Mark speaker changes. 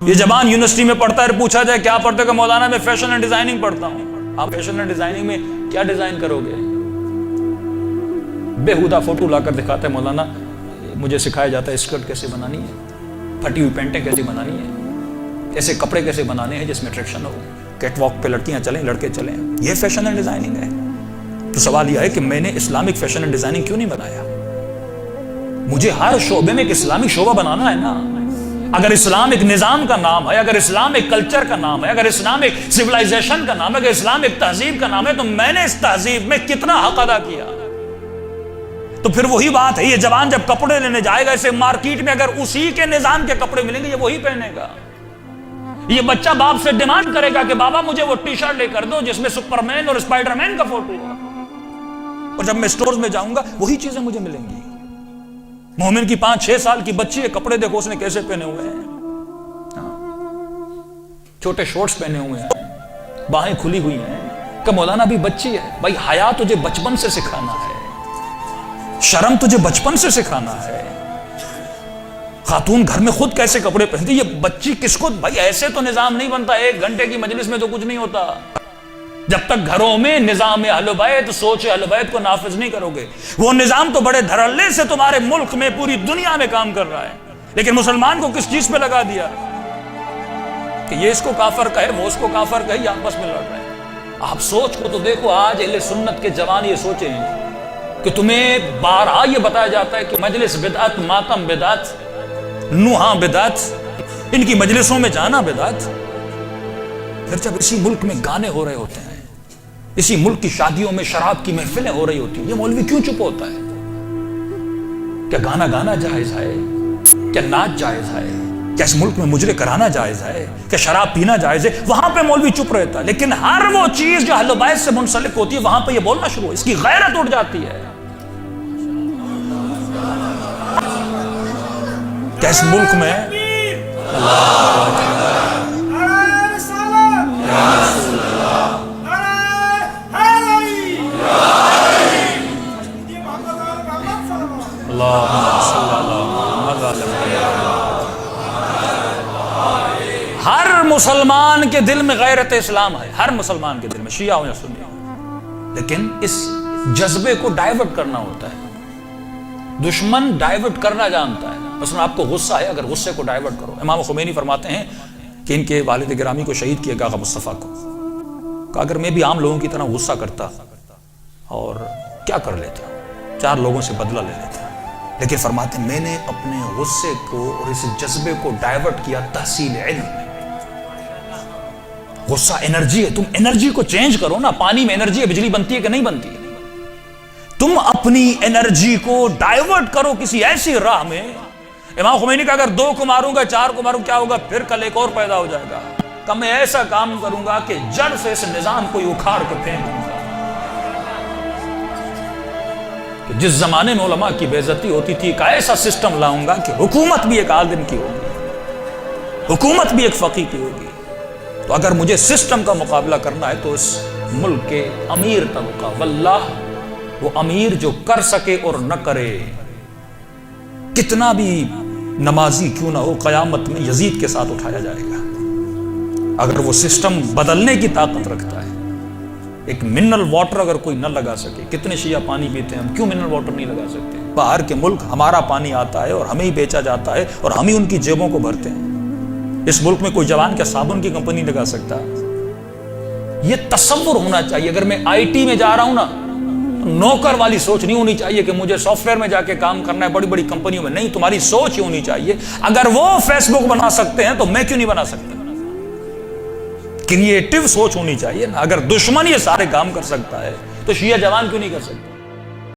Speaker 1: یہ جوان یونیورسٹی میں پڑھتا ہے، پوچھا جائے کیا پڑھتے کہ مولانا میں فیشن اینڈ ڈیزائننگ پڑھتا ہوں۔ آپ فیشن اینڈ ڈیزائننگ میں کیا ڈیزائن کرو گے؟ بےہودہ فوٹو لا کر دکھاتا ہے مولانا، مجھے سکھایا جاتا ہے اسکرٹ کیسے بنانی ہے، پھٹی ہوئی پینٹیں کیسے بنانی ہے، ایسے کپڑے کیسے بنانے ہیں جس میں اٹریکشن ہو، کیٹ واک پہ لڑکیاں چلیں لڑکے چلیں، یہ فیشن اینڈ ڈیزائننگ ہے۔ تو سوال یہ ہے کہ میں نے اسلامک فیشن اینڈ ڈیزائننگ کیوں نہیں بنایا؟ مجھے ہر شعبے میں ایک اسلامک شعبہ بنانا ہے نا۔ اگر اسلام ایک نظام کا نام ہے، اگر اسلام ایک کلچر کا نام ہے، اگر اسلام ایک سیولائزیشن کا نام ہے، اگر اسلام ایک تہذیب کا نام ہے، تو میں نے اس تہذیب میں کتنا حق ادا کیا؟ تو پھر وہی بات ہے، یہ جوان جب کپڑے لینے جائے گا اسے مارکیٹ میں اگر اسی کے نظام کے کپڑے ملیں گے یہ وہی پہنے گا۔ یہ بچہ باپ سے ڈیمانڈ کرے گا کہ بابا مجھے وہ ٹی شرٹ لے کر دو جس میں سپرمین اور اسپائڈر مین کا فوٹو ہو، اور جب میں سٹورز میں جاؤں گا وہی چیزیں مجھے ملیں گی۔ مومن کی 5-6 سال کی بچی ہے، کپڑے دیکھو اس نے کیسے پہنے ہوئے ہیں، چھوٹے شورٹس پہنے ہوئے ہیں، باہیں کھلی ہوئی ہیں، کہ مولانا بھی بچی ہے۔ بھائی حیا تجھے بچپن سے سکھانا ہے، شرم تجھے بچپن سے سکھانا ہے۔ خاتون گھر میں خود کیسے کپڑے پہنتی، یہ بچی کس کو؟ بھائی ایسے تو نظام نہیں بنتا، 1 گھنٹے کی مجلس میں تو کچھ نہیں ہوتا۔ جب تک گھروں میں نظام اہل بیت، سوچ اہل بیت کو نافذ نہیں کرو گے، وہ نظام تو بڑے دھڑلے سے تمہارے ملک میں پوری دنیا میں کام کر رہا ہے، لیکن مسلمان کو کس چیز پہ لگا دیا کہ یہ اس کو کافر کہے، وہ اس کو کافر کہے، یہ آپس میں لڑ رہے ہیں۔ آپ سوچ کو تو دیکھو، آج اہل سنت کے جوان یہ سوچیں کہ تمہیں بارہا یہ بتایا جاتا ہے کہ مجلس بدعت، ماتم بدعت، نوحہ بدعت، ان کی مجلسوں میں جانا بدعت۔ پھر جب اسی ملک میں گانے ہو رہے ہوتے ہیں، اسی ملک کی شادیوں میں شراب کی محفلیں ہو رہی ہوتی ہیں، یہ مولوی کیوں چپ ہوتا ہے؟ کیا گانا گانا جائز ہے؟ کیا ناچ جائز ہے؟ کیا اس ملک میں مجرے کرانا جائز ہے؟ کیا شراب پینا جائز ہے؟ وہاں پہ مولوی چپ رہتا ہے، لیکن ہر وہ چیز جو اہل بیت سے منسلک ہوتی ہے وہاں پہ یہ بولنا شروع ہو، اس کی غیرت اٹھ جاتی ہے۔ کیا اس ملک میں ہر مسلمان کے دل میں غیرت اسلام ہے، ہر مسلمان کے دل میں، شیعہ ہو یا سنی ہو، لیکن اس جذبے کو ڈائیورٹ کرنا ہوتا ہے۔ دشمن ڈائیورٹ کرنا جانتا ہے۔ مثلا آپ کو غصہ ہے، اگر غصے کو ڈائیورٹ کرو، امام خمینی فرماتے ہیں کہ ان کے والد گرامی کو شہید کیا گیا آقا مصطفیٰ کو، کہ اگر میں بھی عام لوگوں کی طرح غصہ کرتا اور کیا کر لیتا، 4 لوگوں سے بدلہ لے لیتا، لیکن فرماتے ہیں میں نے اپنے غصے کو اور اس جذبے کو ڈائیورٹ کیا تحصیل علم میں۔ غصہ انرجی ہے، تم انرجی کو چینج کرو نا۔ پانی میں انرجی ہے، بجلی بنتی ہے کہ نہیں بنتی؟ تم اپنی انرجی کو ڈائیورٹ کرو کسی ایسی راہ میں۔ امام خمینی کا اگر 2 کو ماروں گا، 4 کو ماروں، کیا ہوگا؟ پھر کل ایک اور پیدا ہو جائے گا۔ کہ میں ایسا کام کروں گا کہ جڑ سے اس نظام کو اکھاڑ کے پھینک دوں گا۔ کہ جس زمانے میں علماء کی بے عزتی ہوتی تھی، ایک ایسا سسٹم لاؤں گا کہ حکومت بھی ایک عالم کی ہوگی، حکومت بھی ایک فقیہ کی ہوگی۔ تو اگر مجھے سسٹم کا مقابلہ کرنا ہے تو اس ملک کے امیر طبقہ، واللہ وہ امیر جو کر سکے اور نہ کرے، کتنا بھی نمازی کیوں نہ ہو، قیامت میں یزید کے ساتھ اٹھایا جائے گا اگر وہ سسٹم بدلنے کی طاقت رکھتا ہے۔ ایک منرل واٹر اگر کوئی نہ لگا سکے، کتنے شیعہ پانی پیتے ہیں، ہم کیوں منرل واٹر نہیں لگا سکتے؟ باہر کے ملک ہمارا پانی آتا ہے اور ہمیں ہی بیچا جاتا ہے اور ہم ہی ان کی جیبوں کو بھرتے ہیں۔ اس ملک میں کوئی جوان کیا صابن کی کمپنی لگا سکتا؟ یہ تصور ہونا چاہیے۔ اگر میں IT میں جا رہا ہوں نا، نوکر والی سوچ نہیں ہونی چاہیے کہ مجھے سافٹ ویئر میں جا کے کام کرنا ہے بڑی بڑی کمپنیوں میں، نہیں، تمہاری سوچ یہ ہونی چاہیے اگر وہ فیس بک بنا سکتے ہیں تو میں کیوں نہیں بنا سکتا؟ کریٹو سوچ ہونی چاہیے نا۔ اگر دشمن یہ سارے کام کر سکتا ہے تو شیعہ جوان کیوں نہیں کر سکتا؟